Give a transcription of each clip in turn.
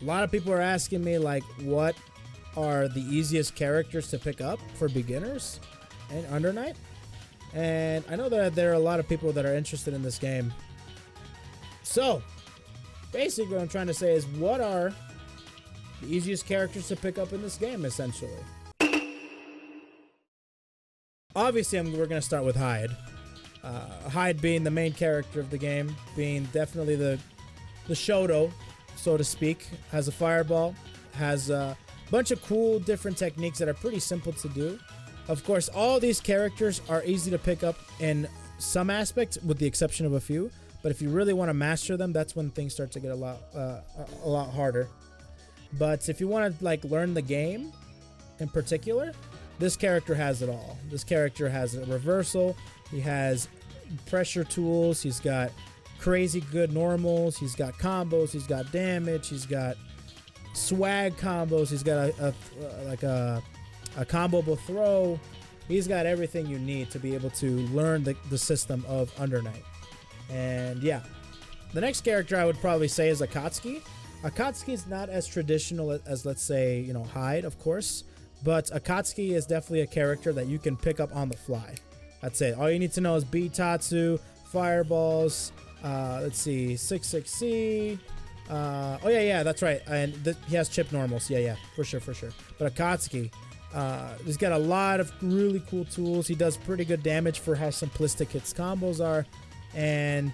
a lot of people are asking me, like, what are the easiest characters to pick up for beginners in Under Night? And I know that there are a lot of people that are interested in this game. So, basically what I'm trying to say is, what are the easiest characters to pick up in this game, essentially? Obviously, we're going to start with Hyde. Hyde being the main character of the game, being definitely the Shoto, so to speak. Has a fireball, has a bunch of cool different techniques that are pretty simple to do. Of course, all these characters are easy to pick up in some aspects, with the exception of a few. But if you really want to master them, that's when things start to get a lot harder. But if you want to like learn the game in particular, this character has it all. This character has a reversal. He has pressure tools. He's got crazy good normals. He's got combos. He's got damage. He's got swag combos. He's got a comboable throw. He's got everything you need to be able to learn the system of Under Night. And yeah, the next character I would probably say is Akatsuki. Akatsuki is not as traditional as, let's say, you know, Hyde, of course, but Akatsuki is definitely a character that you can pick up on the fly. That's it. All you need to know is Bitatsu, fireballs, let's see, 66C. Oh yeah, that's right. And he has chip normals. Yeah, for sure. But Akatsuki, he's got a lot of really cool tools. He does pretty good damage for how simplistic his combos are. And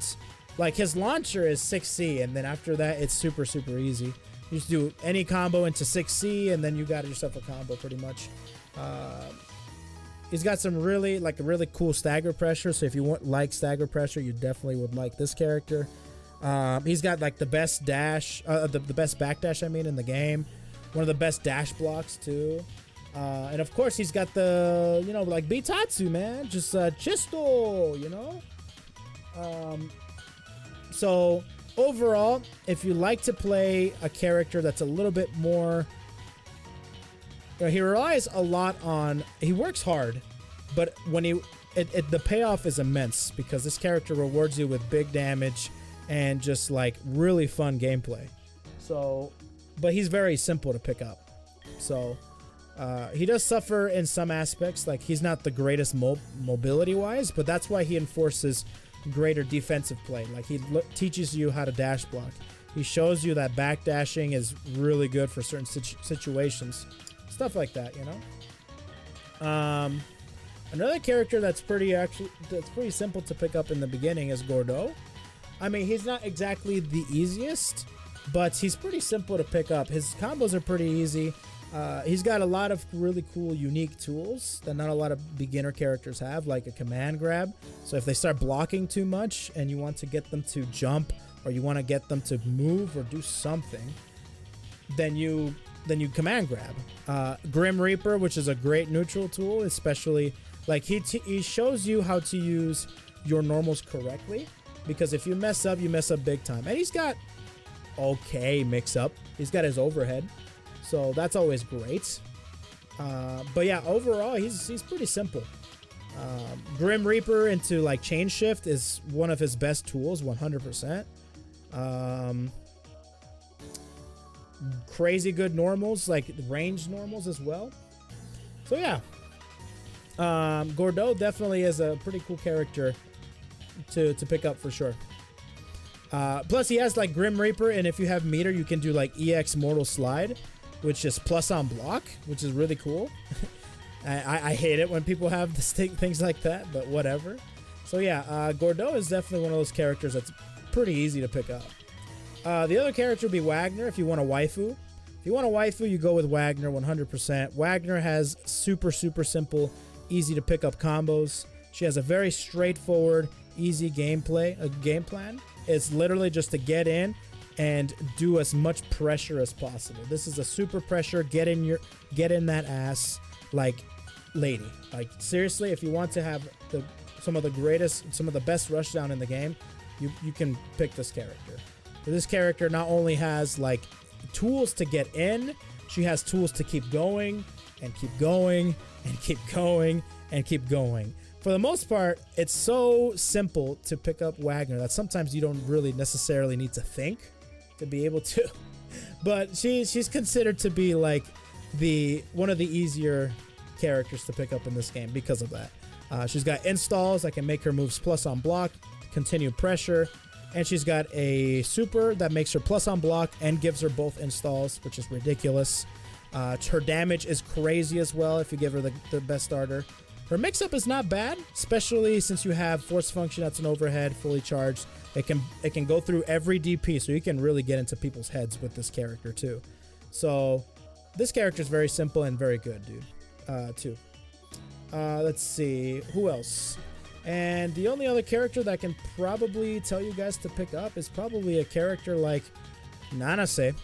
like his launcher is 6C, and then after that it's super easy. You just do any combo into 6C, and then you got yourself a combo pretty much. He's got some really cool stagger pressure. So if you like stagger pressure, you definitely would like this character. He's got like the best dash, the best backdash, I mean, in the game. One of the best dash blocks too. And of course he's got the, you know, like Bitatsu, man, just Chisto, you know. So overall, if you like to play a character that's a little bit more, he relies a lot on, he works hard, but when the payoff is immense, because this character rewards you with big damage and just like really fun gameplay. So, but he's very simple to pick up. So he does suffer in some aspects, like he's not the greatest mobility wise, but that's why he enforces greater defensive play. Like he teaches you how to dash block. He shows you that backdashing is really good for certain situations, stuff like that, you know. Another character that's pretty simple to pick up in the beginning is Gordo. I mean, he's not exactly the easiest, but he's pretty simple to pick up. His combos are pretty easy. He's got a lot of really cool, unique tools that not a lot of beginner characters have, like a command grab. So if they start blocking too much and you want to get them to jump, or you want to get them to move or do something, then you command grab. Grim Reaper, which is a great neutral tool, especially like he shows you how to use your normals correctly, because if you mess up, you mess up big time. And he's got okay mix up. He's got his overhead. So that's always great. But yeah, overall, he's pretty simple. Grim Reaper into like chain shift is one of his best tools, 100%. Crazy good normals, like range normals as well. So yeah, Gordo definitely is a pretty cool character to pick up for sure. Plus he has like Grim Reaper, and if you have meter, you can do like EX Mortal Slide, which is plus on block, which is really cool. I hate it when people have things like that, but whatever. So yeah, Gordo is definitely one of those characters that's pretty easy to pick up. The other character would be Wagner, if you want a waifu. If you want a waifu, you go with Wagner 100%. Wagner has super simple, easy to pick up combos. She has a very straightforward, easy game plan. It's literally just to get in and do as much pressure as possible. This is a super pressure, get in that ass like lady. Like seriously, if you want to have some of the best rushdown in the game, you can pick this character. So this character not only has like tools to get in, she has tools to keep going and keep going and keep going and keep going. For the most part, it's so simple to pick up Wagner that sometimes you don't really necessarily need to think to be able to But she's considered to be like one of the easier characters to pick up in this game because of that. She's got installs that can make her moves plus on block, continue pressure, and she's got a super that makes her plus on block and gives her both installs, which is ridiculous. Her damage is crazy as well if you give her the best starter. Her mix-up is not bad, especially since you have force function that's an overhead, fully charged. It can go through every DP, so you can really get into people's heads with this character too. So this character is very simple and very good, dude, too. Let's see, who else? And the only other character that I can probably tell you guys to pick up is probably a character like Nanase.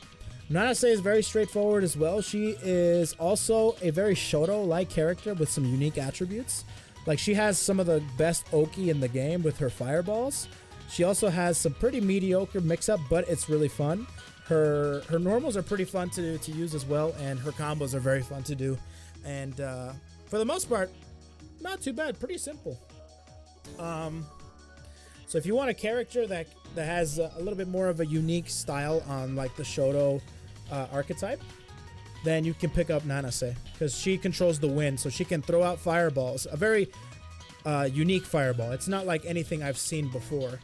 Nanase is very straightforward as well. She is also a very Shoto-like character with some unique attributes. Like, she has some of the best Oki in the game with her fireballs. She also has some pretty mediocre mix-up, but it's really fun. Her normals are pretty fun to use as well, and her combos are very fun to do. And for the most part, not too bad. Pretty simple. So if you want a character that has a little bit more of a unique style on like the Shoto archetype, then you can pick up Nanase because she controls the wind, so she can throw out fireballs. A very unique fireball. It's not like anything I've seen before,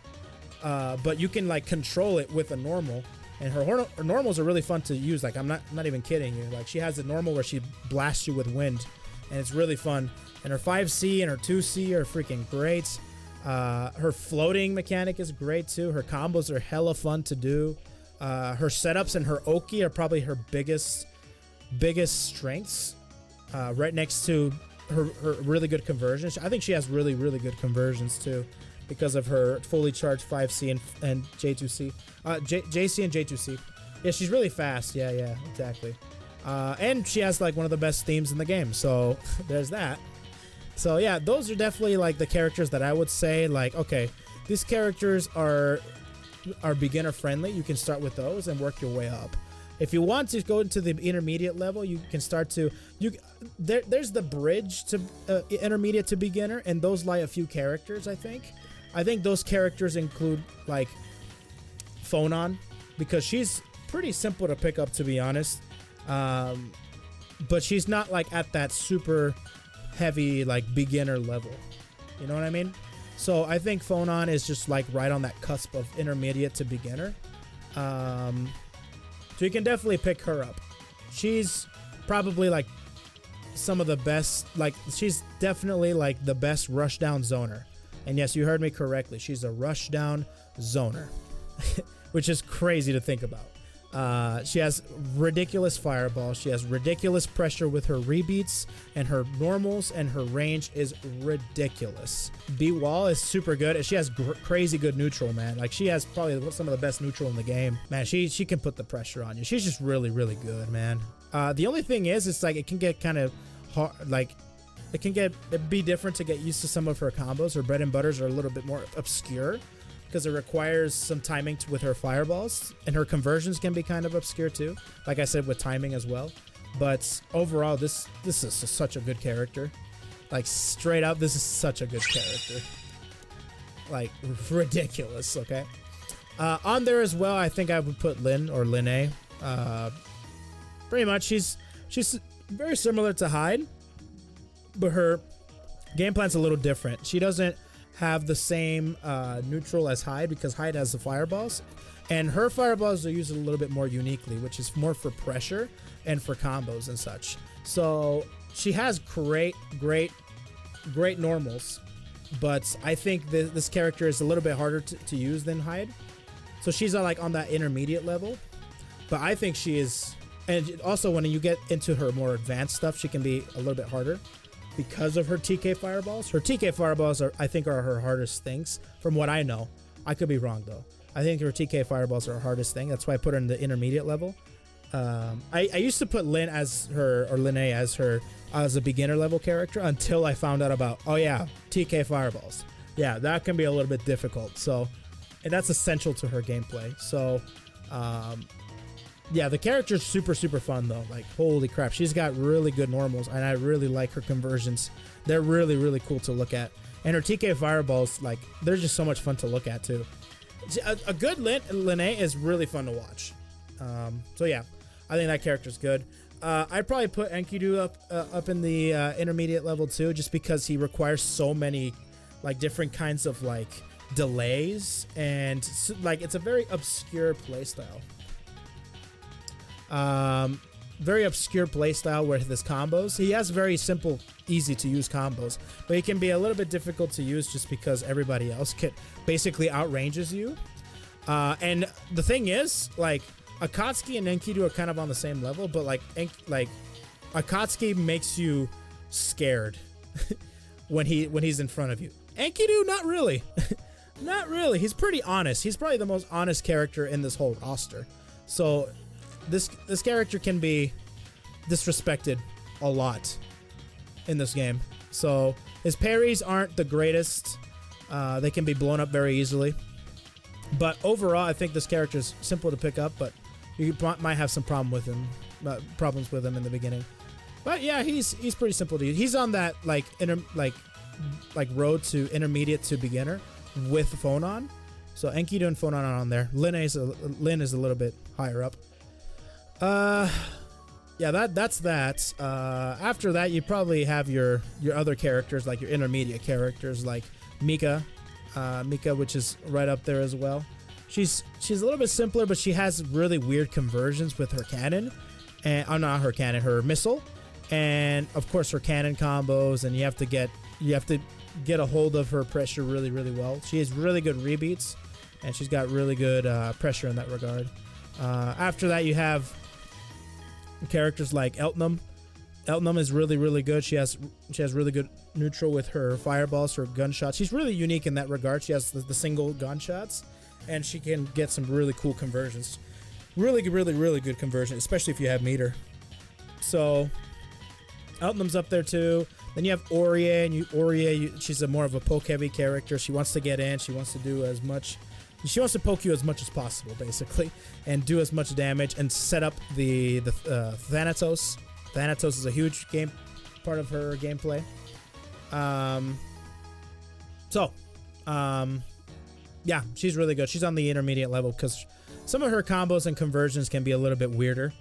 but you can like control it with a normal. And her normals are really fun to use. Like, I'm not even kidding you. Like, she has a normal where she blasts you with wind, and it's really fun. And her 5C and her 2C are freaking great. Her floating mechanic is great too. Her combos are hella fun to do. Her setups and her Oki are probably her biggest strengths. Right next to her really good conversions. I think she has really good conversions too, because of her fully charged 5C and J2C. JC and J2C. Yeah, she's really fast. Yeah, exactly. And she has like one of the best themes in the game. So there's that. So yeah, those are definitely like the characters that I would say like, okay, these characters are beginner friendly. You can start with those and work your way up. If you want to go into the intermediate level, you can start to there's the bridge to intermediate to beginner, and those lie a few characters. I think those characters include like Phonon, because she's pretty simple to pick up, to be honest. But she's not like at that super heavy like beginner level, you know what I mean? So I think Phonon is just like right on that cusp of intermediate to beginner. So you can definitely pick her up. She's probably like some of the best, like she's definitely like the best rushdown zoner. And yes, you heard me correctly, she's a rushdown zoner. Which is crazy to think about. She has ridiculous fireball. She has ridiculous pressure with her rebeats, and her normals and her range is ridiculous. B-Wall is super good, and she has crazy good neutral, man. Like, she has probably some of the best neutral in the game. Man, she can put the pressure on you. She's just really good, man. The only thing is, it's like it can get kind of hard, like it'd be different to get used to some of her combos. Her bread and butters are a little bit more obscure, because it requires some timing with her fireballs, and her conversions can be kind of obscure too, like I said, with timing as well. But overall, this is such a good character. Like, straight up, this is such a good character. Like, ridiculous. Okay, on there as well, I think I would put Linne or Linne. Pretty much, she's very similar to Hyde, but her game plan's a little different. She doesn't have the same neutral as Hyde, because Hyde has the fireballs, and her fireballs are used a little bit more uniquely, which is more for pressure and for combos and such. So she has great normals, but I think this character is a little bit harder to use than Hyde. So she's like on that intermediate level, but I think she is. And also, when you get into her more advanced stuff, she can be a little bit harder because of her TK fireballs. Her TK fireballs I think are her hardest things, from what I know. I could be wrong though. I think her TK fireballs are her hardest thing. That's why I put her in the intermediate level. I used to put Linne as a beginner level character until I found out about, oh yeah, TK fireballs. Yeah, that can be a little bit difficult. So, and that's essential to her gameplay. So, yeah, the character's super fun though. Like, holy crap, she's got really good normals, and I really like her conversions. They're really cool to look at. And her TK fireballs, like, they're just so much fun to look at too. A good Linne is really fun to watch. So yeah, I think that character's good. I'd probably put Enkidu up in the intermediate level too, just because he requires so many like different kinds of like delays, and like it's a very obscure playstyle. Very obscure playstyle with his combos. He has very simple, easy to use combos, but he can be a little bit difficult to use just because everybody else basically outranges you. And the thing is, like, Akatsuki and Enkidu are kind of on the same level, but like Akatsuki makes you scared when he's in front of you. Enkidu, not really. Not really. He's pretty honest. He's probably the most honest character in this whole roster. So this character can be disrespected a lot in this game. So his parries aren't the greatest. They can be blown up very easily. But overall, I think this character is simple to pick up, but you might have some problems with him in the beginning. But yeah, he's pretty simple to use. He's on that like road to intermediate to beginner with Phonon. So Enkidu and Phonon are on there. Linne is a little bit higher up. Yeah, that's that. After that, you probably have your other characters, like your intermediate characters, like Mica, which is right up there as well. She's a little bit simpler, but she has really weird conversions with her cannon, and not her cannon, her missile, and of course her cannon combos. And you have to get a hold of her pressure really, really well. She has really good rebeats, and she's got really good pressure in that regard. After that, you have characters like Eltnum. Eltnum is really, really good. She has really good neutral with her fireballs, her gunshots. She's really unique in that regard. She has the single gunshots, and she can get some really cool conversions. Really, really, really good conversion, especially if you have meter. So Eltnum's up there too. Then you have Orie, and she's more of a poke-heavy character. She wants to get in. She wants to do as much. She wants to poke you as much as possible, basically, and do as much damage and set up the Thanatos. Thanatos is a huge part of her gameplay. Yeah, she's really good. She's on the intermediate level because some of her combos and conversions can be a little bit weirder,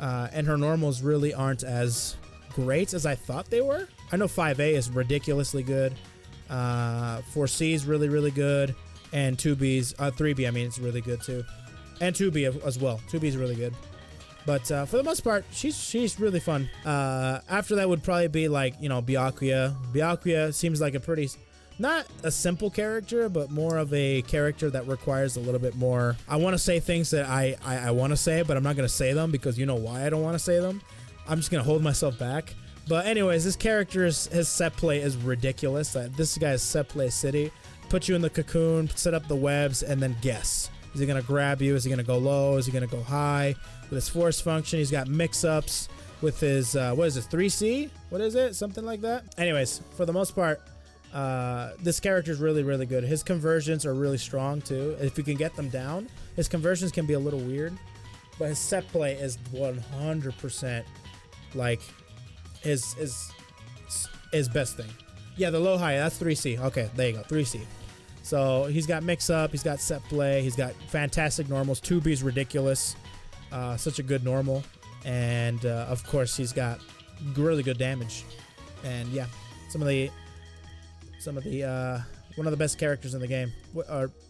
and her normals really aren't as great as I thought they were. I know 5A is ridiculously good. 4C is really, really good. And 3B, I mean, it's really good too. And 2B as well. 2B is really good. But for the most part, she's really fun. After that would probably be like, Byakuya. Byakuya seems like a pretty, not a simple character, but more of a character that requires a little bit more. I want to say things that I want to say, but I'm not going to say them because you know why I don't want to say them. I'm just going to hold myself back. But anyways, this character's, his set play is ridiculous. This guy's set play city. Put you in the cocoon, set up the webs, and then guess. Is he going to grab you? Is he going to go low? Is he going to go high? With his force function, he's got mix-ups with his, what is this, 3C? What is it? Something like that? Anyways, for the most part, this character is really, really good. His conversions are really strong, too. If you can get them down, his conversions can be a little weird, but his set play is 100% like his best thing. Yeah, the low-high, that's 3C. Okay, there you go, 3C. So he's got mix-up, he's got set play, he's got fantastic normals. 2B's ridiculous. Such a good normal. And, of course, he's got really good damage. And, yeah, one of the best characters in the game.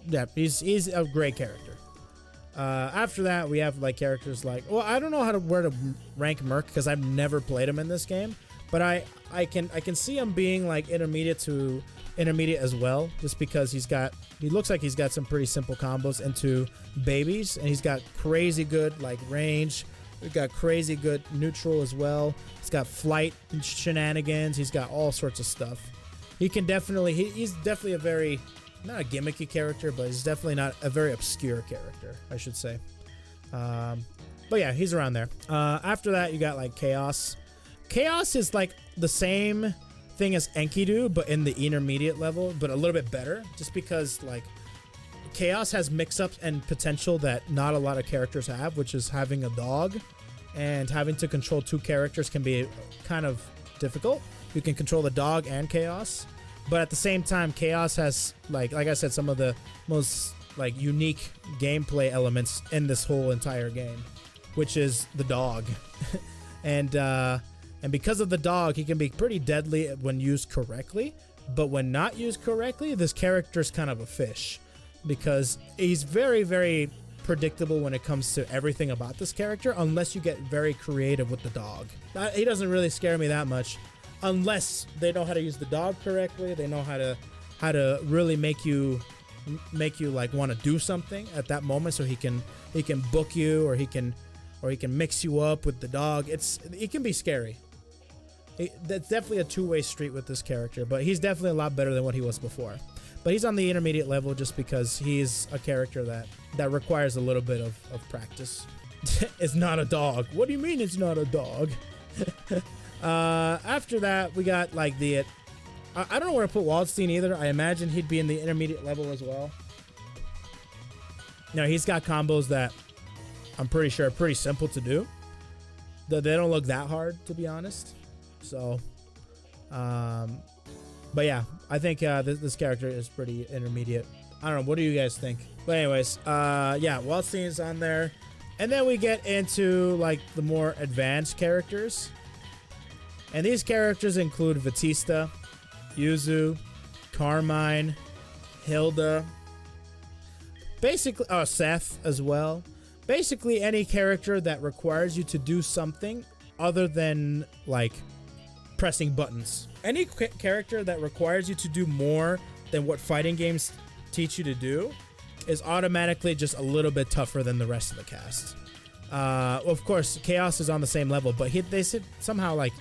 Yeah, he's a great character. After that, we have, like, characters like... Well, I don't know where to rank Merc because I've never played him in this game. But I can see him being like intermediate to intermediate as well, just because he looks like he's got some pretty simple combos into babies, and he's got crazy good like range. We've got crazy good neutral as well. He's got flight shenanigans. He's got all sorts of stuff. He's definitely a very, not a gimmicky character, but he's definitely not a very obscure character, I should say. But yeah, he's around there. After that, you got like Chaos. Chaos is like the same thing as Enkidu, but in the intermediate level, but a little bit better, just because like Chaos has mix-ups and potential that not a lot of characters have, which is having a dog, and having to control two characters can be kind of difficult. You can control the dog and Chaos, but at the same time, Chaos has like I said, some of the most like unique gameplay elements in this whole entire game, which is the dog. and because of the dog, he can be pretty deadly when used correctly, but when not used correctly, this character's kind of a fish because he's very, very predictable when it comes to everything about this character unless you get very creative with the dog. He doesn't really scare me that much unless they know how to use the dog correctly. They know how to really make you like want to do something at that moment, so he can book you, or he can mix you up with the dog. It can be scary. That's definitely a two-way street with this character, but he's definitely a lot better than what he was before. But he's on the intermediate level just because he's a character that requires a little bit of practice. It's not a dog. What do you mean it's not a dog? After that, we got like I don't know where to put Waldstein either. I imagine he'd be in the intermediate level as well. Now, he's got combos that I'm pretty sure are pretty simple to do. They don't look that hard, to be honest. So, but yeah, I think this character is pretty intermediate. I don't know. What do you guys think? But anyways, yeah, Waldstein's on there. And then we get into like the more advanced characters. And these characters include Vatista, Yuzu, Carmine, Hilda, basically, Seth as well. Basically any character that requires you to do something other than like pressing buttons. Any character that requires you to do more than what fighting games teach you to do is automatically just a little bit tougher than the rest of the cast. Of course, Chaos is on the same level, but they somehow like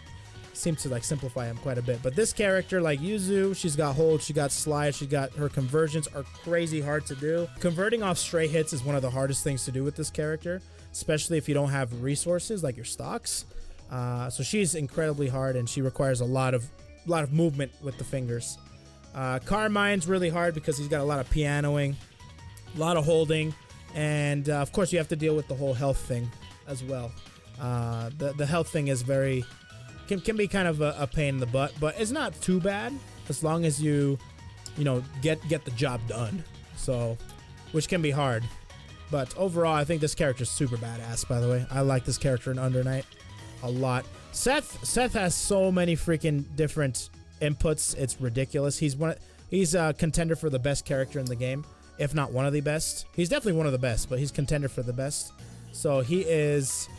seem to like simplify him quite a bit. But this character, like Yuzu, she's got hold, she got slide, she got her conversions are crazy hard to do. Converting off stray hits is one of the hardest things to do with this character, especially if you don't have resources like your stocks. So she's incredibly hard, and she requires a lot of movement with the fingers. Carmine's really hard because he's got a lot of pianoing, a lot of holding, and of course you have to deal with the whole health thing as well. The health thing is can be kind of a pain in the butt, but it's not too bad as long as you get the job done. So, which can be hard, but overall I think this character is super badass. By the way, I like this character in Under Night a lot. Seth has so many freaking different inputs. It's ridiculous. He's a contender for the best character in the game, if not one of the best. He's definitely one of the best, but he's contender for the best. So he is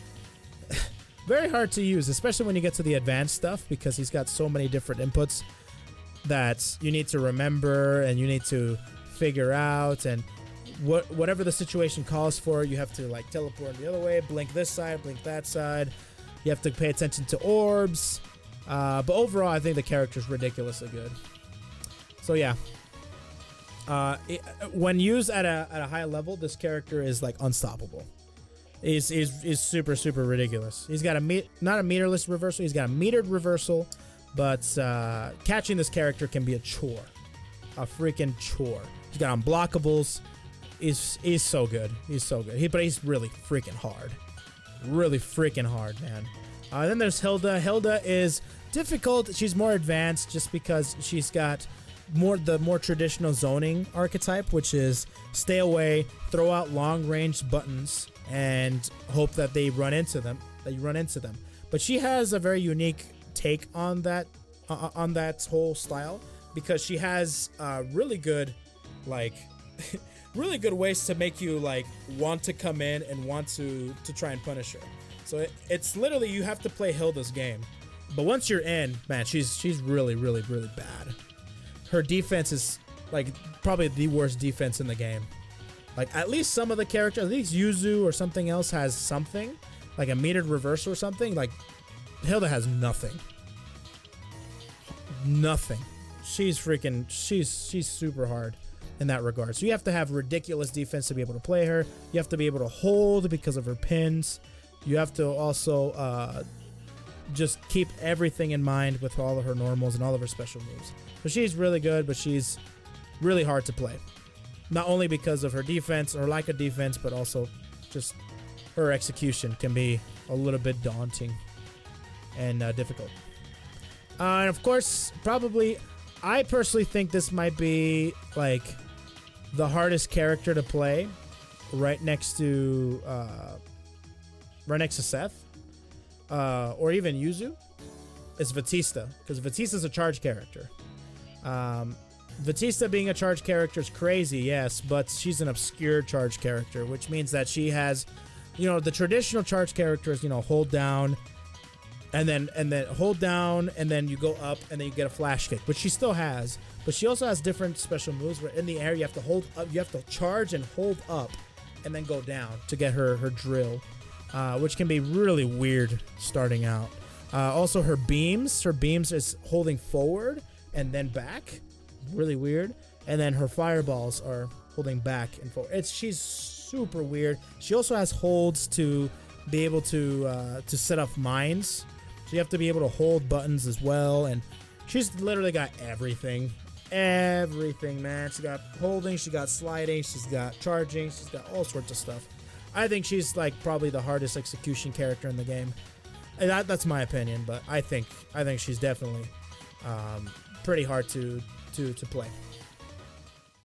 very hard to use, especially when you get to the advanced stuff, because he's got so many different inputs that you need to remember and you need to figure out, and whatever the situation calls for, you have to like teleport the other way, blink this side, blink that side. You have to pay attention to orbs. But overall, I think the character's ridiculously good. So yeah. When used at a high level, this character is like unstoppable. Is super, super ridiculous. He's got not a meterless reversal, he's got a metered reversal, but catching this character can be a chore. A freaking chore. He's got unblockables. He's so good. He's so good. But he's really freaking hard. Really freaking hard, man. Then there's Hilda. Hilda is difficult. She's more advanced just because she's got the more traditional zoning archetype, which is stay away, throw out long-range buttons, and hope that they run into them. But she has a very unique take on that whole style, because she has really good really good ways to make you like want to come in and want to try and punish her. So it's literally, you have to play Hilda's game. But once you're in, man, she's really, really, really bad. Her defense is like probably the worst defense in the game. Like at least some of the characters, at least Yuzu or something else has something, like a metered reversal or something. Like Hilda has nothing. Nothing. She's super hard in that regard. So you have to have ridiculous defense to be able to play her. You have to be able to hold because of her pins. You have to also just keep everything in mind with all of her normals and all of her special moves. So she's really good, but she's really hard to play. Not only because of her defense or lack of defense, but also just her execution can be a little bit daunting and difficult. And of course, probably, I personally think this might be like the hardest character to play, right next to Seth, or even Yuzu, is Vatista, because Vatista's a charge character. Vatista being a charge character is crazy, yes, but she's an obscure charge character, which means that she has, the traditional charge characters, hold down, and then hold down, and then you go up, and then you get a flash kick, which she still has. But she also has different special moves where in the air you have to hold up, you have to charge and hold up, and then go down to get her drill, which can be really weird starting out. Also, her beams is holding forward and then back, really weird. And then her fireballs are holding back and forward. She's super weird. She also has holds to be able to set up mines. So you have to be able to hold buttons as well. And she's literally got everything. Everything, man. She got holding, she got sliding, she's got charging, she's got all sorts of stuff. I think she's like probably the hardest execution character in the game. And that's my opinion, but I think she's definitely pretty hard to play.